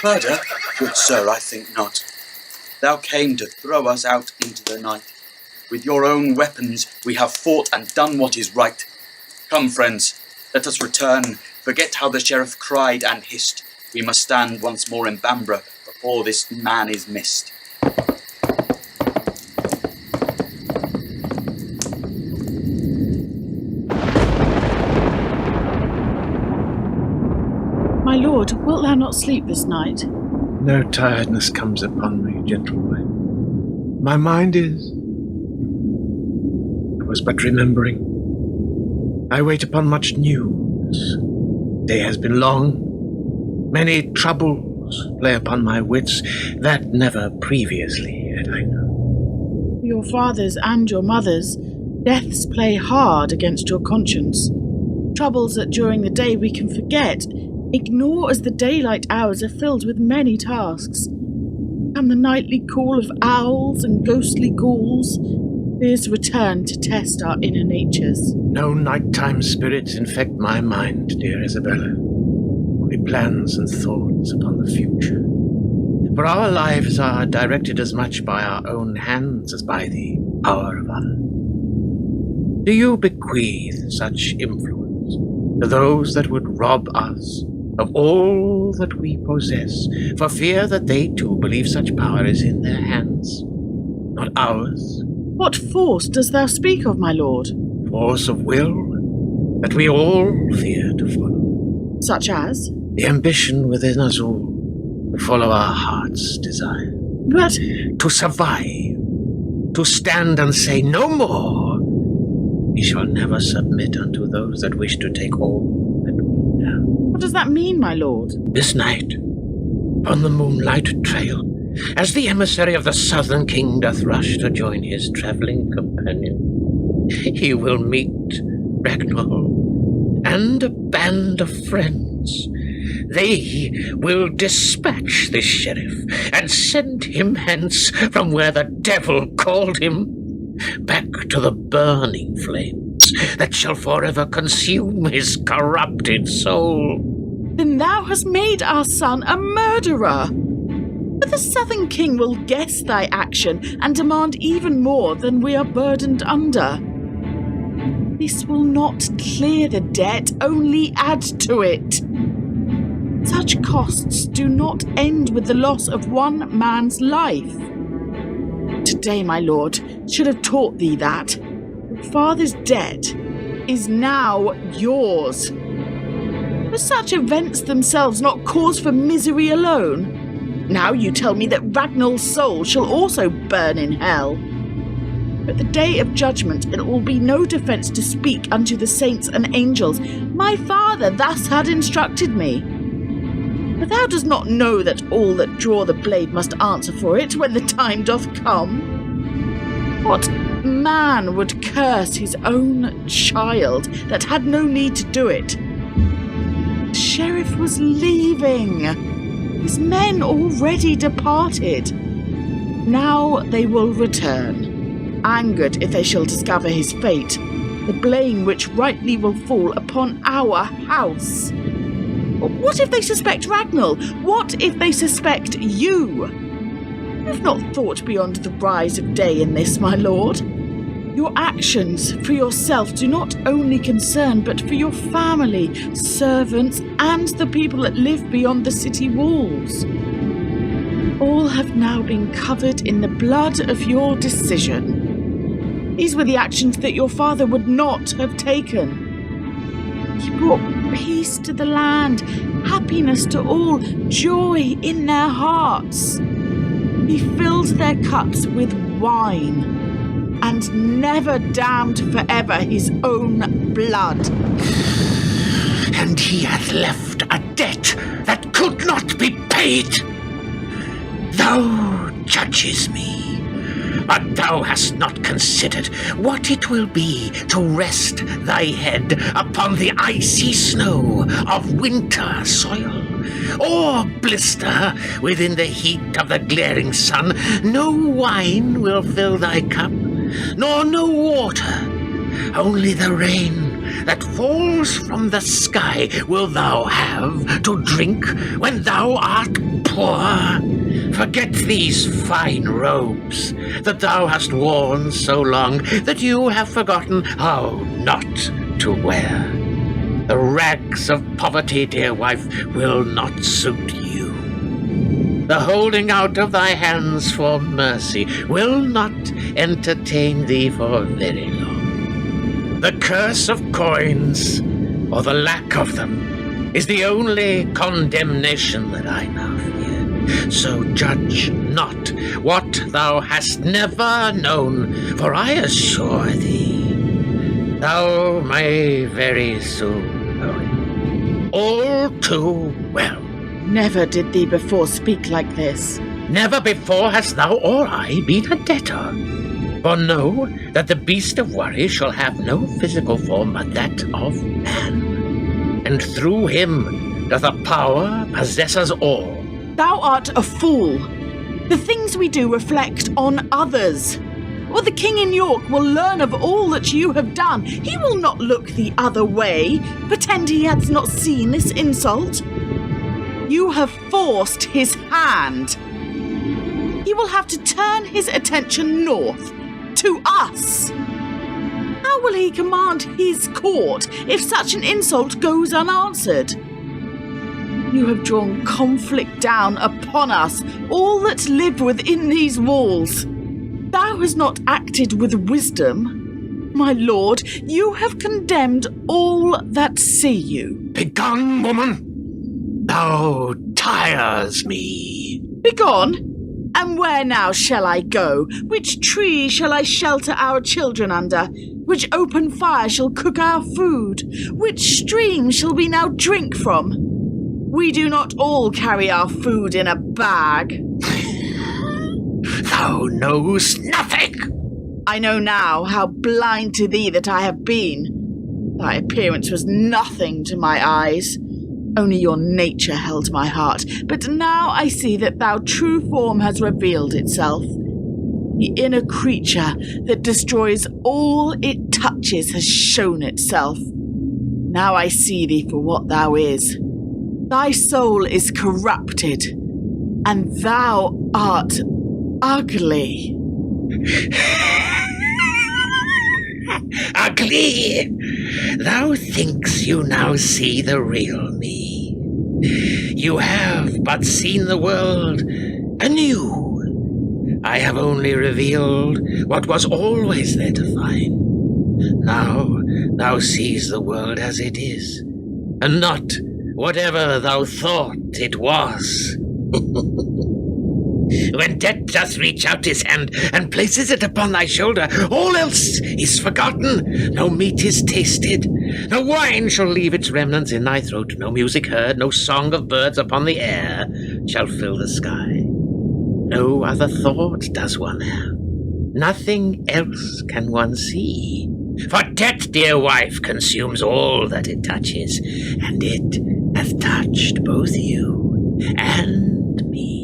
Murder? Good sir, I think not. Thou came to throw us out into the night. With your own weapons we have fought and done what is right. Come, friends, let us return. Forget how the sheriff cried and hissed. We must stand once more in Bamburgh before this man is missed. My lord, wilt thou not sleep this night? No tiredness comes upon me, gentle wife. My mind is... I was but remembering. I wait upon much news. Day has been long. Many troubles play upon my wits that never previously had I known. For your fathers and your mothers, deaths play hard against your conscience. Troubles that during the day we can forget, ignore as the daylight hours are filled with many tasks. Come the nightly call of owls and ghostly ghouls, fears return to test our inner natures. No nighttime spirits infect my mind, dear Isabella. Only plans and thoughts upon the future. For our lives are directed as much by our own hands as by the power of others. Do you bequeath such influence to those that would rob us of all that we possess, for fear that they too believe such power is in their hands, not ours? What force dost thou speak of, my lord? Force of will that we all fear to follow. Such as? The ambition within us all to follow our heart's desire. But... to survive, to stand and say no more. We shall never submit unto those that wish to take all that we have. What does that mean, my lord? This night, upon the moonlight trail, as the emissary of the southern king doth rush to join his travelling companion, he will meet Ragnall and a band of friends. They will dispatch this sheriff and send him hence from where the devil called him, back to the burning flames that shall forever consume his corrupted soul. Then thou hast made our son a murderer. But the southern king will guess thy action and demand even more than we are burdened under. This will not clear the debt, only add to it. Such costs do not end with the loss of one man's life. Today, my lord, should have taught thee that your father's debt is now yours. Were such events themselves not cause for misery alone? Now you tell me that Ragnall's soul shall also burn in hell. But the day of judgment it will be no defence to speak unto the saints and angels. My father thus had instructed me. But thou dost not know that all that draw the blade must answer for it when the time doth come? What man would curse his own child that had no need to do it? The sheriff was leaving. His men already departed. Now they will return, angered if they shall discover his fate, the blame which rightly will fall upon our house. What if they suspect Ragnall? What if they suspect you? You've not thought beyond the rise of day in this, my lord. Your actions for yourself do not only concern, but for your family, servants, and the people that live beyond the city walls. All have now been covered in the blood of your decision. These were the actions that your father would not have taken. He brought peace to the land, happiness to all, joy in their hearts. He filled their cups with wine and never damned forever his own blood. And he hath left a debt that could not be paid. Thou judges me, but thou hast not considered what it will be to rest thy head upon the icy snow of winter soil, or blister within the heat of the glaring sun. No wine will fill thy cup, nor no water, only the rain that falls from the sky wilt thou have to drink when thou art poor? Forget these fine robes that thou hast worn so long that you have forgotten how not to wear. The rags of poverty, dear wife, will not suit you. The holding out of thy hands for mercy will not entertain thee for very long. The curse of coins, or the lack of them, is the only condemnation that I now fear. So judge not what thou hast never known, for I assure thee, thou may very soon know it all too well. Never did thee before speak like this. Never before hast thou or I been a debtor. For know that the beast of worry shall have no physical form but that of man, and through him doth a power possess us all. Thou art a fool. The things we do reflect on others. Or the king in York will learn of all that you have done. He will not look the other way, pretend he has not seen this insult. You have forced his hand. He will have to turn his attention north, to us. How will he command his court if such an insult goes unanswered? You have drawn conflict down upon us, all that live within these walls. Thou hast not acted with wisdom. My lord, you have condemned all that see you. Begone, woman! Thou tires me. Begone? And where now shall I go? Which tree shall I shelter our children under? Which open fire shall cook our food? Which stream shall we now drink from? We do not all carry our food in a bag. Thou knowest nothing. I know now how blind to thee that I have been. Thy appearance was nothing to my eyes. Only your nature held my heart, but now I see that thy true form has revealed itself. The inner creature that destroys all it touches has shown itself. Now I see thee for what thou is. Thy soul is corrupted, and thou art ugly. Ugly! Thou thinks you now see the real me. You have but seen the world anew. I have only revealed what was always there to find. Now thou sees the world as it is, and not whatever thou thought it was. When death doth reach out his hand and places it upon thy shoulder, all else is forgotten. No meat is tasted, no wine shall leave its remnants in thy throat, no music heard, no song of birds upon the air shall fill the sky. No other thought does one have, nothing else can one see. For death, dear wife, consumes all that it touches, and it hath touched both you and me.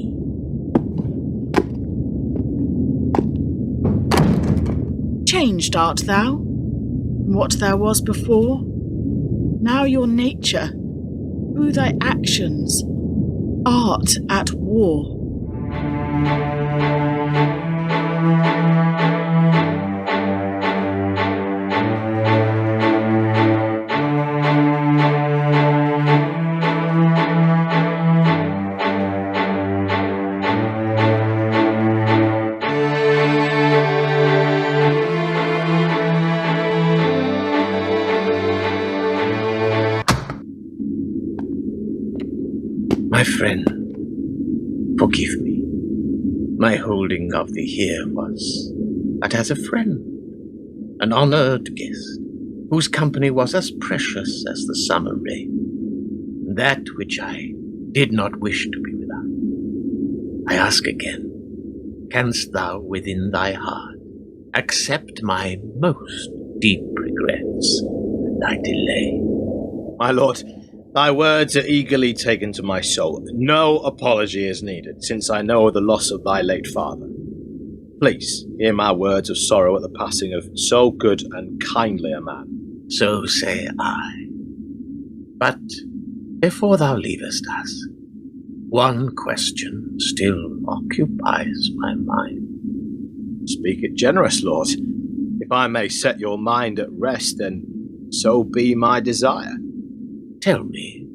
Changed art thou, from what thou was before? Now your nature, through thy actions, art at war. My friend, forgive me. My holding of thee here was but as a friend, an honoured guest, whose company was as precious as the summer rain, that which I did not wish to be without. I ask again, canst thou within thy heart accept my most deep regrets and thy delay? My lord, thy words are eagerly taken to my soul. No apology is needed, since I know the loss of thy late father. Please hear my words of sorrow at the passing of so good and kindly a man. So say I. But before thou leavest us, one question still occupies my mind. Speak it generous, Lord. If I may set your mind at rest, then so be my desire. Tell me,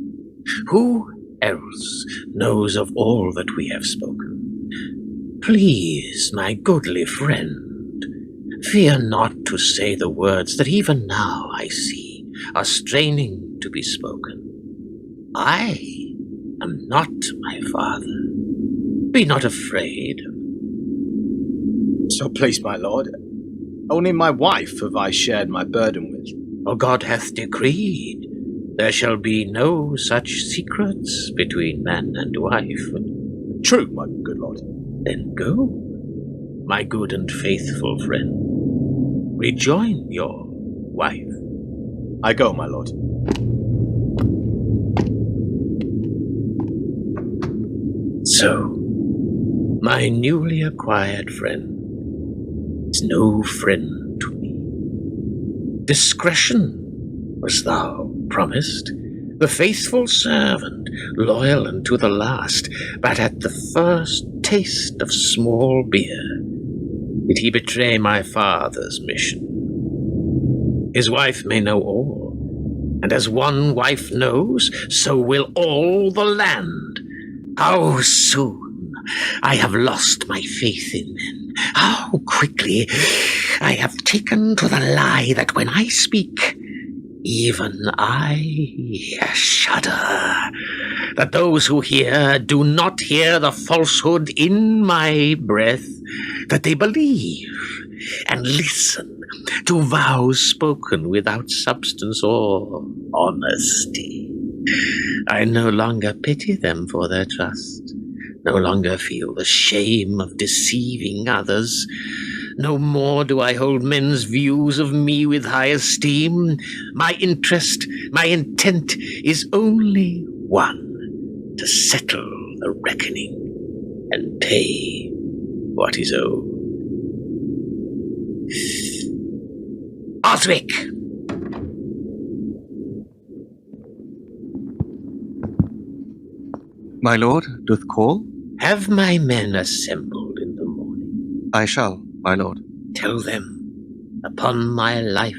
who else knows of all that we have spoken? Please, my goodly friend, fear not to say the words that even now I see are straining to be spoken. I am not my father. Be not afraid. So please, my lord, only my wife have I shared my burden with. For God hath decreed there shall be no such secrets between man and wife. True, my good lord. Then go, my good and faithful friend. Rejoin your wife. I go, my lord. So, my newly acquired friend is no friend to me. Discretion was thou promised, the faithful servant, loyal unto the last, but at the first taste of small beer did he betray my father's mission. His wife may know all, and as one wife knows, so will all the land. How soon I have lost my faith in men. How quickly I have taken to the lie that when I speak, even I shudder, that those who hear do not hear the falsehood in my breath, that they believe and listen to vows spoken without substance or honesty. I no longer pity them for their trust, no longer feel the shame of deceiving others. No more do I hold men's views of me with high esteem. My interest, my intent is only one, to settle the reckoning and pay what is owed. Osric! My lord doth call? Have my men assembled in the morning. I shall, my lord. Tell them, upon my life,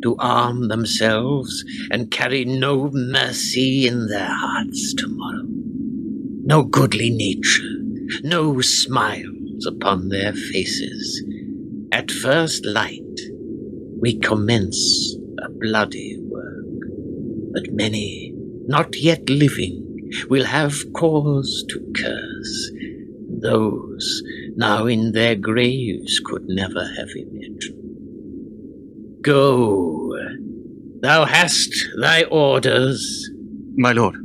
to arm themselves and carry no mercy in their hearts tomorrow. No goodly nature, no smiles upon their faces. At first light, we commence a bloody work, but many, not yet living, will have cause to curse. Those now in their graves could never have imagined. Go, thou hast thy orders. My lord.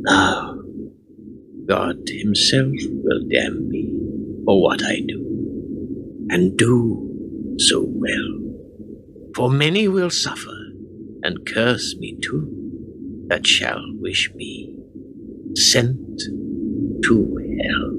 Now, God himself will damn me for what I do, and do so well. For many will suffer, and curse me too, that shall wish me sent to hell.